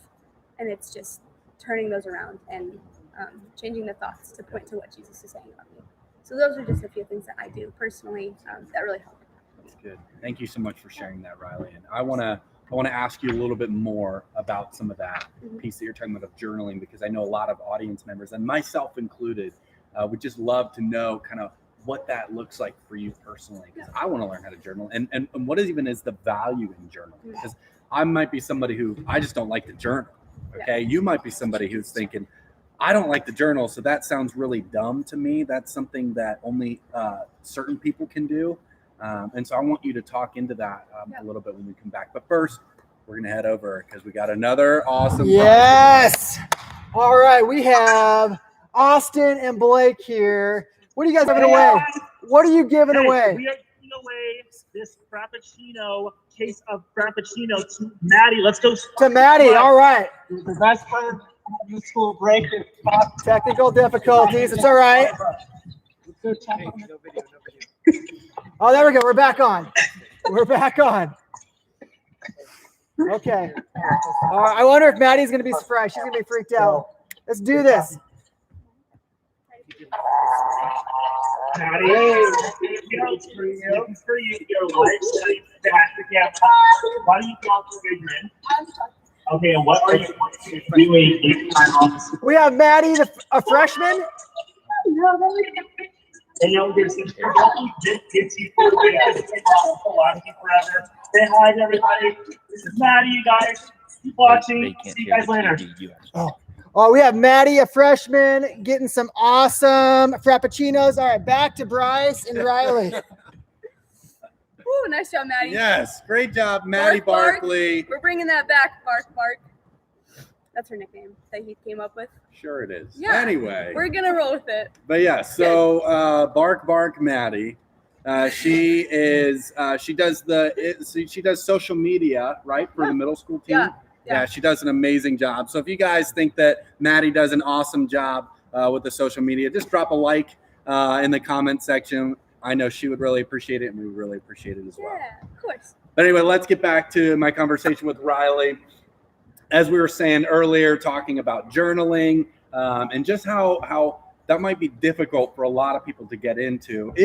And it's just turning those around and changing the thoughts to point to what Jesus is saying about me. So those are just a few things that I do personally that really help. That's good. Thank you so much for sharing that, Riley. And I want to ask you a little bit more about some of that piece that you're talking about of journaling, because I know a lot of audience members, and myself included, would just love to know kind of what that looks like for you personally, because I want to learn how to journal, and what is the value in journaling, because I might be somebody who I just don't like to journal. Okay. You might be somebody who's thinking, I don't like to journal, so that sounds really dumb to me. That's something that only certain people can do. And so I want you to talk into that a little bit when we come back. But first, we're going to head over because we got another awesome. Yes. All right. We have Austin and Blake here. What are you guys giving away? What are you giving away? We are giving away this Frappuccino case of Frappuccino to Maddie. Let's go. To Maddie. All right. The best friend of the school break. Technical difficulties. It's all right. Oh, there we go. We're back on. We're back on. Okay. All right. I wonder if Maddie's going to be surprised. She's going to be freaked out. Let's do this. Maddie, for you, your life study that. Why do you call for ignorant? Okay, and what are you doing each time on the school? We have Maddie, a freshman. And this gets you forever. Say hi to everybody. This is Maddie, you guys. Keep watching. See you guys later. Oh, we have Maddie, a freshman, getting some awesome Frappuccinos. All right, back to Bryce and Riley. Ooh, nice job, Maddie. Yes, great job, Maddie Barkley. We're bringing that back, Bark. That's her nickname that he came up with. Sure it is. Yeah. Anyway. We're going to roll with it. But yeah, so Bark Maddie. She does social media, right, for the middle school team. Yeah, she does an amazing job. So if you guys think that Maddie does an awesome job with the social media, just drop a like in the comment section. I know she would really appreciate it, and we would really appreciate it as well. Yeah, of course. But anyway, let's get back to my conversation with Riley. As we were saying earlier, talking about journaling and just how that might be difficult for a lot of people to get into. Can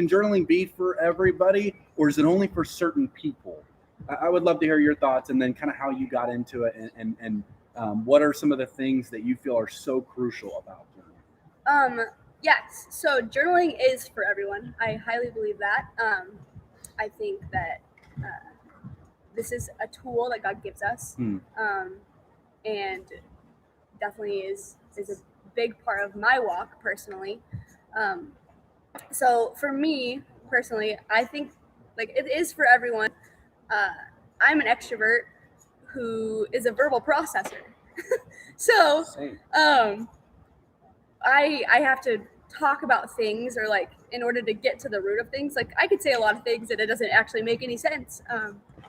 journaling be for everybody, or is it only for certain people? I would love to hear your thoughts, and then kind of how you got into it, and what are some of the things that you feel are so crucial about journaling? Yes. So journaling is for everyone. I highly believe that. I think that this is a tool that God gives us, and definitely is a big part of my walk personally. So for me personally, I think like it is for everyone. I'm an extrovert who is a verbal processor. So I have to talk about things, or like in order to get to the root of things. Like I could say a lot of things and it doesn't actually make any sense,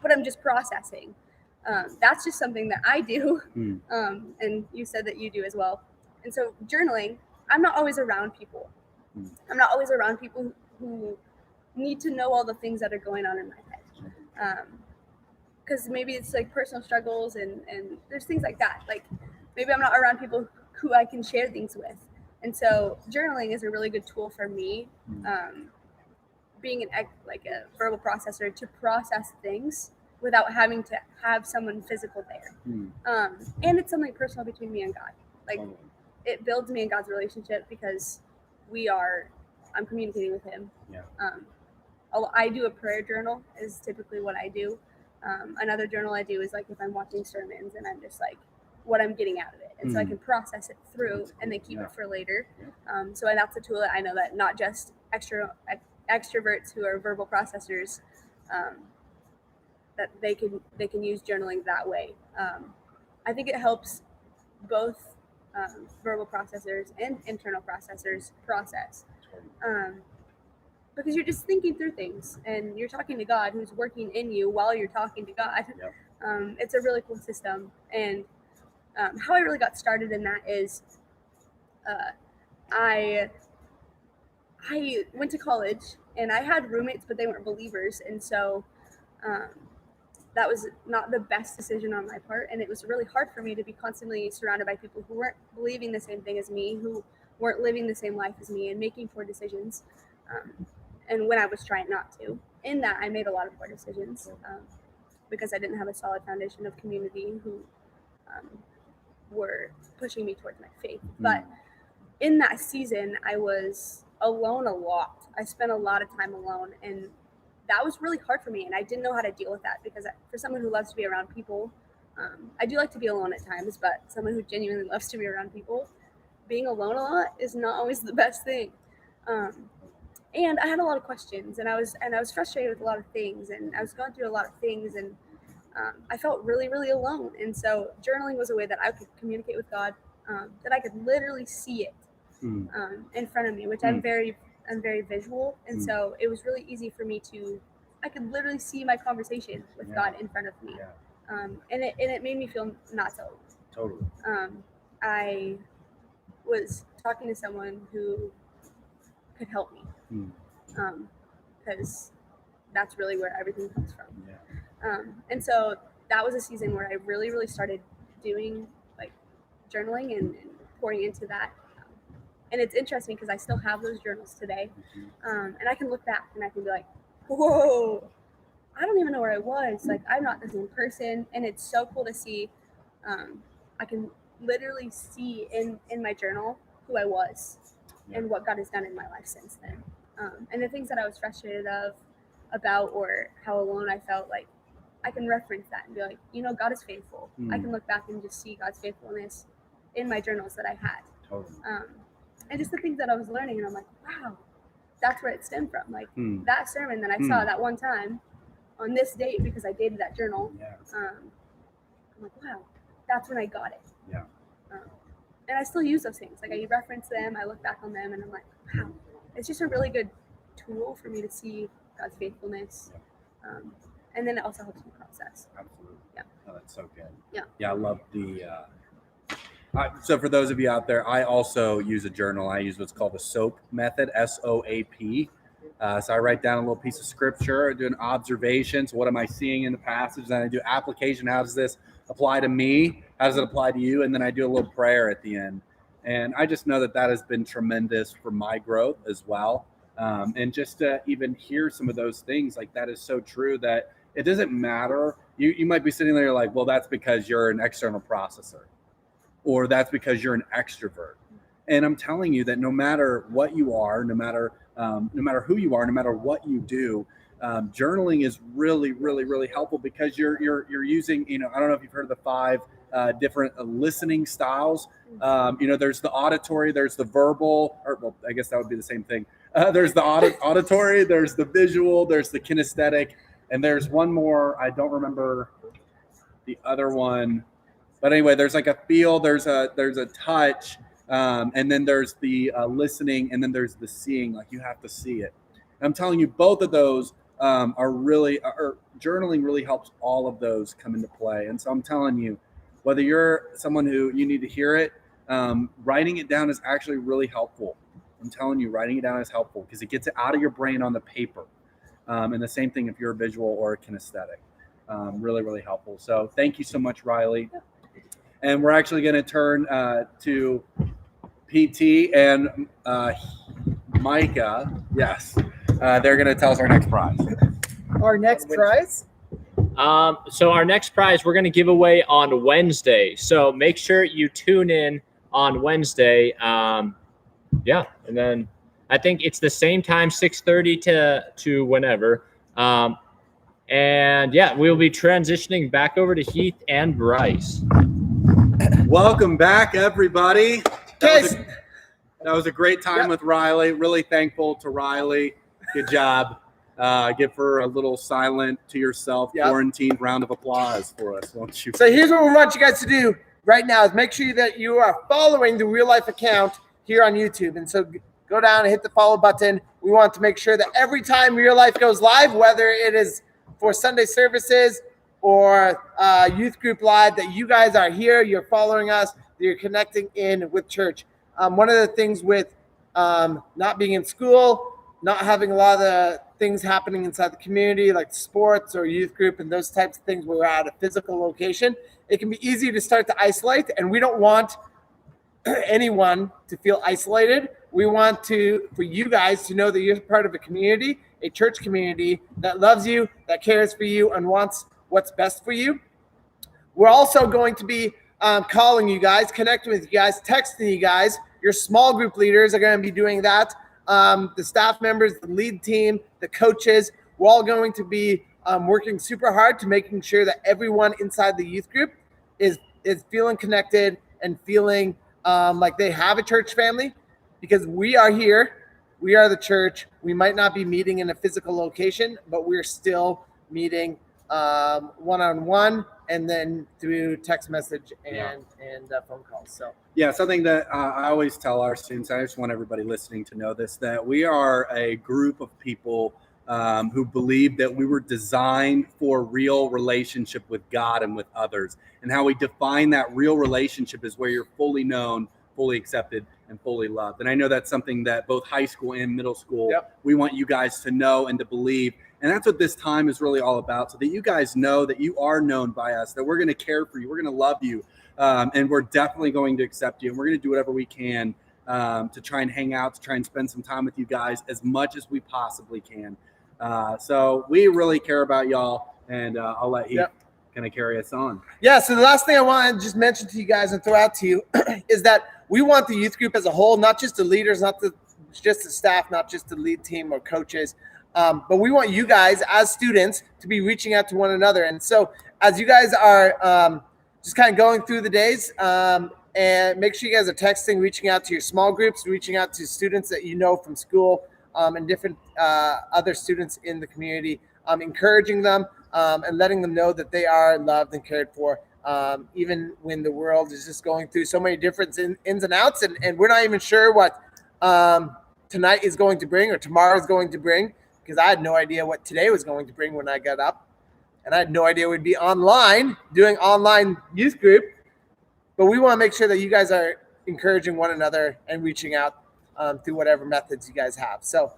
but I'm just processing. That's just something that I do, and you said that you do as well. And so journaling, I'm not always around people. I'm not always around people who need to know all the things that are going on in my head. Because maybe it's like personal struggles and there's things like that. Like maybe I'm not around people who I can share things with. And so journaling is a really good tool for me, being like a verbal processor, to process things without having to have someone physical there. And it's something personal between me and God. Like it builds me and God's relationship because I'm communicating with him. I do a prayer journal is typically what I do. Another journal I do is like if I'm watching sermons and I'm just like what I'm getting out of it. And so I can process it through and then keep it for later. So that's a tool that I know that not just extroverts who are verbal processors, that they can use journaling that way. I think it helps both verbal processors and internal processors process. Because you're just thinking through things and you're talking to God who's working in you while you're talking to God. It's a really cool system. And how I really got started in that is I went to college and I had roommates, but they weren't believers. And so that was not the best decision on my part. And it was really hard for me to be constantly surrounded by people who weren't believing the same thing as me, who weren't living the same life as me and making poor decisions. And when I was trying not to, in that I made a lot of poor decisions because I didn't have a solid foundation of community who were pushing me towards my faith. But in that season, I was alone a lot. I spent a lot of time alone, and that was really hard for me. And I didn't know how to deal with that because for someone who loves to be around people, I do like to be alone at times, but someone who genuinely loves to be around people, being alone a lot is not always the best thing. And I had a lot of questions, and I was frustrated with a lot of things, and I was going through a lot of things, and I felt really, really alone. And so journaling was a way that I could communicate with God, that I could literally see it in front of me, which I'm very visual. And so it was really easy for me I could literally see my conversation with God in front of me. And it made me feel not so alone. Totally. I was talking to someone who could help me, because that's really where everything comes from. And so that was a season where I really, really started doing like journaling and pouring into that. And it's interesting because I still have those journals today, and I can look back and I can be like, whoa, I don't even know where I was. Like I'm not the same person, and it's so cool to see. I can literally see in my journal who I was and what God has done in my life since then. And the things that I was frustrated about or how alone I felt, like I can reference that and be like, God is faithful. I can look back and just see God's faithfulness in my journals that I had. Totally. And just the things that I was learning, and I'm like, wow, that's where it stemmed from. Like that sermon that I saw that one time on this date, because I dated that journal. I'm like, wow, that's when I got it. And I still use those things. Like I reference them, I look back on them, and I'm like, wow, it's just a really good tool for me to see God's faithfulness. And then it also helps me process. Absolutely. Yeah. Oh, that's so good. Yeah. I love the. So for those of you out there, I also use a journal. I use what's called the SOAP method, SOAP. So I write down a little piece of scripture, I do an observation. So what am I seeing in the passage? Then I do application. How does this apply to me? How does it apply to you? And then I do a little prayer at the end. And I just know that has been tremendous for my growth as well. And just to even hear some of those things, like that is so true, that It doesn't matter. You might be sitting there like, well, that's because you're an external processor, or that's because you're an extrovert. And I'm telling you that no matter what you are, no matter who you are, no matter what you do, journaling is really, really, really helpful because you're using, I don't know if you've heard of the 5 different listening styles. There's the auditory, there's the verbal, or well, I guess that would be the same thing. There's the auditory, there's the visual, there's the kinesthetic, and there's one more. I don't remember the other one, but anyway, there's like a feel, there's a touch, and then there's the listening, and then there's the seeing. Like you have to see it. And I'm telling you, both of those journaling really helps all of those come into play. And so I'm telling you, whether you're someone who you need to hear it, writing it down is actually really helpful. I'm telling you, writing it down is helpful because it gets it out of your brain on the paper. And the same thing if you're a visual or a kinesthetic. Really, really helpful. So thank you so much, Riley. And we're actually going to turn to PT and Micah. Yes. They're going to tell us our next prize. Our next prize? So our next prize we're going to give away on Wednesday. So make sure you tune in on Wednesday. And then I think it's the same time, 6:30 to whenever. We'll be transitioning back over to Heath and Bryce. Welcome back, everybody. That was a great time with Riley. Really thankful to Riley. Good job. Give her a little silent to yourself, quarantined round of applause for us, won't you? So here's what we want you guys to do right now is make sure that you are following the Real Life account here on YouTube. And so go down and hit the follow button. We want to make sure that every time Real Life goes live, whether it is for Sunday services or youth group live, that you guys are here, you're following us, that you're connecting in with church. One of the things with not being in school, not having a lot of the things happening inside the community like sports or youth group and those types of things where we're at a physical location, it can be easy to start to isolate, and we don't want anyone to feel isolated. We want for you guys to know that you're part of a community, a church community that loves you, that cares for you, and wants what's best for you. We're also going to be calling you guys, connecting with you guys, texting you guys. Your small group leaders are going to be doing that. The staff members, the lead team, the coaches, we're all going to be working super hard to making sure that everyone inside the youth group is feeling connected and feeling like they have a church family, because we are here. We are the church. We might not be meeting in a physical location, but we're still meeting one-on-one and then through text message and phone calls. So something that I always tell our students, I just want everybody listening to know this, that we are a group of people who believe that we were designed for real relationship with God and with others. And how we define that real relationship is where you're fully known, fully accepted, and fully loved. And I know that's something that both high school and middle school, we want you guys to know and to believe. And that's what this time is really all about, so that you guys know that you are known by us, that we're going to care for you, we're going to love you, and we're definitely going to accept you. And we're going to do whatever we can to try and hang out, to try and spend some time with you guys as much as we possibly can. So we really care about y'all, and I'll let you kind of carry us on. Yeah, so the last thing I want to just mention to you guys and throw out to you is that we want the youth group as a whole, not just the leaders, not just the staff, not just the lead team or coaches, but we want you guys as students to be reaching out to one another. And so as you guys are just kind of going through the days, and make sure you guys are texting, reaching out to your small groups, reaching out to students that you know from school, and different other students in the community, encouraging them and letting them know that they are loved and cared for, even when the world is just going through so many different ins and outs, and we're not even sure what tonight is going to bring or tomorrow is going to bring, because I had no idea what today was going to bring when I got up, and I had no idea we'd be online doing online youth group. But we want to make sure that you guys are encouraging one another and reaching out through whatever methods you guys have. So,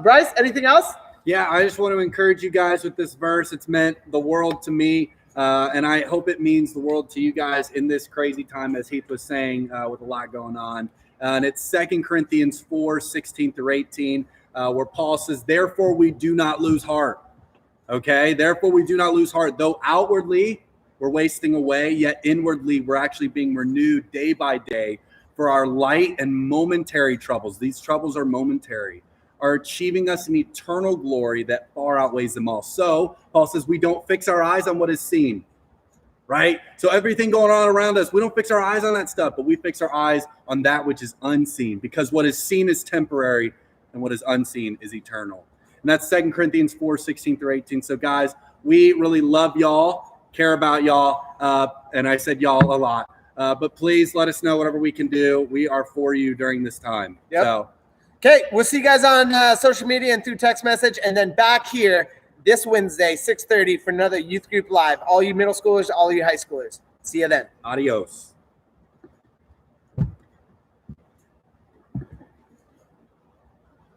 Bryce, anything else? Yeah, I just want to encourage you guys with this verse. It's meant the world to me, and I hope it means the world to you guys in this crazy time, as Heath was saying, with a lot going on. And it's 2 Corinthians 4, 16 through 18, where Paul says, "Therefore we do not lose heart. Okay, therefore we do not lose heart. Though outwardly we're wasting away, yet inwardly we're actually being renewed day by day. For our light and momentary troubles, these troubles are momentary, are achieving us an eternal glory that far outweighs them all. So Paul says we don't fix our eyes on what is seen, right? So everything going on around us, we don't fix our eyes on that stuff, but we fix our eyes on that which is unseen, because what is seen is temporary and what is unseen is eternal. And that's 2 Corinthians 4:16-18. So guys, we really love y'all, care about y'all, and I said y'all a lot. But please let us know whatever we can do. We are for you during this time. Yep. So, okay, we'll see you guys on social media and through text message, and then back here this Wednesday, 6:30 for another youth group live. All you middle schoolers, all you high schoolers. See you then. adios.